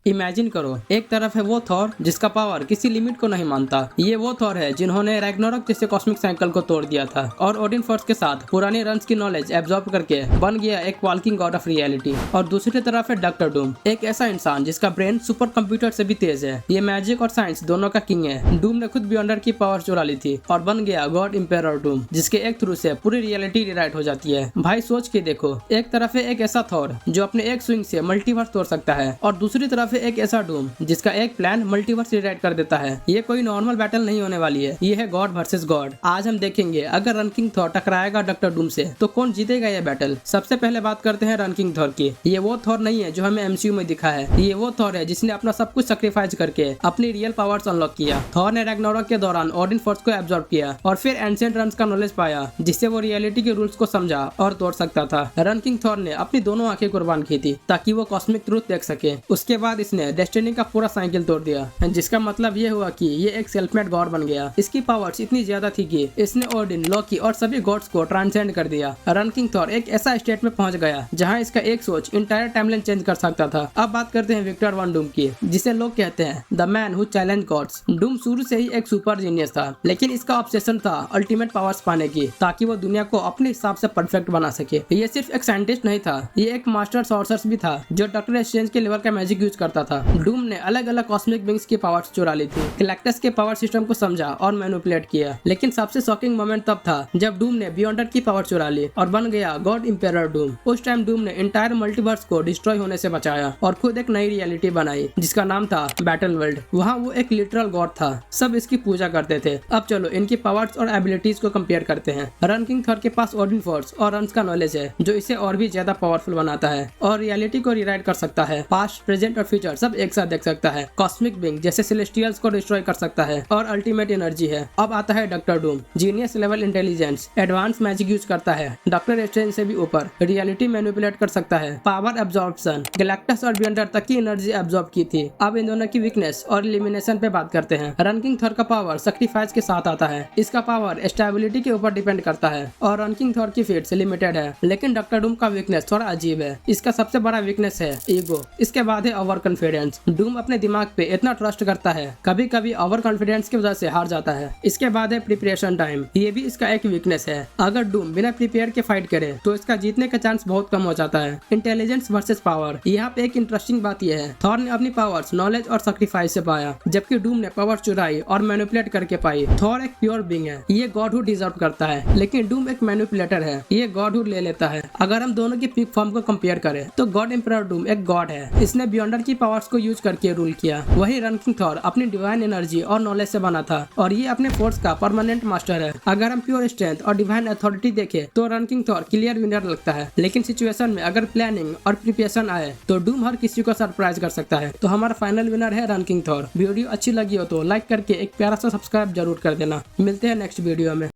Imagine करो, एक तरफ है वो थॉर जिसका पावर किसी लिमिट को नहीं मानता। ये वो थॉर है जिन्होंने रैग्नारोक जैसे कॉस्मिक साइकिल को तोड़ दिया था और ओडिन फोर्स के साथ पुरानी रन्स की नॉलेज एब्जॉर्ब करके बन गया एक वॉकिंग गॉड ऑफ रियलिटी। और दूसरी तरफ है डॉक्टर डूम, एक ऐसा इंसान जिसका ब्रेन सुपर कंप्यूटर से भी तेज है। ये मैजिक और साइंस दोनों का किंग है। डूम ने खुद बियॉन्डर की पावर चुरा ली थी और बन गया गॉड इंपेरर डूम, जिसके एक थ्रू से पूरी रियलिटी रिराइट हो जाती है। भाई सोच के देखो, एक तरफ है एक ऐसा थॉर जो अपने एक स्विंग से मल्टीवर्स तोड़ सकता है और दूसरी तरफ है एक ऐसा डूम जिसका एक प्लान मल्टीवर्स रिराइट कर देता है। ये कोई नॉर्मल बैटल नहीं होने वाली है, ये है गॉड वर्सेस गॉड। आज हम देखेंगे अगर रनकिंग थॉर टकराएगा डॉक्टर डूम से तो कौन जीतेगा ये बैटल। सबसे पहले बात करते हैं रनकिंग थॉर की। ये वो थॉर नहीं है जो हमें एमसीयू में दिखा है, ये वो थॉर है जिसने अपना सब कुछ सैक्रिफाइस करके अपनी रियल पावर्स अनलॉक किया। थॉर ने रैग्नारोक के दौरान ओडिन फोर्स को एब्जॉर्ब किया और फिर एंशिएंट रन्स का नॉलेज पाया, जिससे वो रियलिटी के रूल्स को समझा और तोड़ सकता था। रनकिंग थॉर ने अपनी दोनों आंखें कुर्बान की थी ताकि वो कॉस्मिक ट्रूथ देख सके। उसके बाद इसने डेस्टिनी का पूरा साइकिल तोड़ दिया, जिसका मतलब ये हुआ कि ये एक सेल्फ मेड गॉड बन गया। इसकी पावर्स इतनी ज्यादा थी कि इसने ओडिन, लोकी और सभी गॉड्स को ट्रांसेंड कर दिया। रनकिंग थॉर एक ऐसा स्टेट में पहुंच गया जहां इसका एक सोच इंटायर टाइमलाइन चेंज कर सकता था। अब बात करते हैं विक्टर वन डूम की, जिसे लोग कहते हैं the man who challenge gods. डूम शुरू से ही एक सुपर जीनियस था, लेकिन इसका ऑब्सेशन था अल्टीमेट पावर्स पाने की, ताकि वो दुनिया को अपने हिसाब से परफेक्ट बना सके। ये सिर्फ एक साइंटिस्ट नहीं था, ये एक मास्टर सॉर्सर भी था जो डॉक्टर स्ट्रेंज के लेवल का मैजिक यूज करता था। डूम ने अलग अलग कॉस्मिक बीइंग्स की पावर्स चुरा ली थी, गैलेक्टस के पावर सिस्टम को समझा और मैनिपुलेट किया। लेकिन सबसे शॉकिंग मोमेंट तब था जब डूम ने बियॉन्डर की पावर चुरा ली और बन गया गॉड इंपेरर डूम। उस टाइम डूम ने इंटायर मल्टीवर्स को डिस्ट्रॉय होने से बचाया और खुद एक नई रियलिटी बनाई जिसका नाम था बैटल वर्ल्ड। वहाँ वो एक लिटरल गॉड था, सब इसकी पूजा करते थे। अब चलो इनकी पावर्स और एबिलिटीज को कंपेयर करते हैं। रनकिंग थॉर के पास ओडिन फोर्स और रन्स का नॉलेज है जो इसे और भी ज्यादा पावरफुल बनाता है और रियलिटी को रिराइट कर सकता है। पास्ट, प्रेजेंट और फ्यूचर सब एक साथ देख सकता है। कॉस्मिक बीइंग जैसे सेलेस्टियल्स को डिस्ट्रॉय कर सकता है और अल्टीमेट एनर्जी है। अब आता है doctor Doom, genius level intelligence, advance magic use करता है, डॉक्टर स्ट्रेंज से भी ऊपर रियलिटी मैनिपुलेट कर सकता है, पावर एब्जॉर्प्शन, गैलेक्टस और बियॉन्डर तक की एनर्जी एब्जॉर्ब की थी। अब इन दोनों की वीकनेस और एलिमिनेशन पे बात करते हैं। रनकिंग थॉर का पावर सैक्रिफाइस के साथ आता है, इसका पावर स्टेबिलिटी के ऊपर डिपेंड करता है और रनकिंग थॉर की फीट्स लिमिटेड है। लेकिन डॉक्टर डूम का वीकनेस थोड़ा अजीब है, इसका सबसे बड़ा वीकनेस है ईगो, इसके बाद है ओवर कॉन्फिडेंस। डूम अपने दिमाग पे इतना ट्रस्ट करता है, कभी कभी ओवर कॉन्फिडेंस की वजह से हार जाता है। इसके बाद है प्रिपरेशन टाइम, ये भी इसका एक वीकनेस है। अगर डूम बिना प्रिपेयर के फाइट करे तो इसका जीतने का चांस बहुत कम हो जाता है। इंटेलिजेंस वर्सेस पावर, यहाँ पे एक इंटरेस्टिंग बात यह है, थॉर ने अपनी पावर्स नॉलेज और सैक्रिफाइस से पाया, जबकि डूम ने पावर चुराई और मैनिपुलेट करके पाई। थॉर एक प्योर बीइंग है, ये गॉडहुड डिजर्व करता है, लेकिन डूम एक मैनिपुलेटर है, ये गॉडहुड ले लेता है। अगर हम दोनों की पीक फॉर्म को कंपेयर करें तो गॉड एम्परर डूम एक गॉड है, इसने बियॉन्डर की पावर्स को यूज करके रूल किया। वही रनकिंग थॉर अपनी डिवाइन एनर्जी और नॉलेज से बना था और ये अपने फोर्स का परमानेंट मास्टर है। अगर हम प्योर स्ट्रेंथ और डिवाइन अथॉरिटी देखें तो रनकिंग थॉर क्लियर विनर लगता है, लेकिन सिचुएशन में अगर प्लानिंग और प्रिपरेशन आए तो डूम हर किसी को सरप्राइज कर सकता है। तो हमारा फाइनल विनर है रनकिंग थॉर। वीडियो अच्छी लगी हो तो लाइक करके एक प्यारा सा सब्सक्राइब जरूर कर देना। मिलते हैं नेक्स्ट वीडियो में।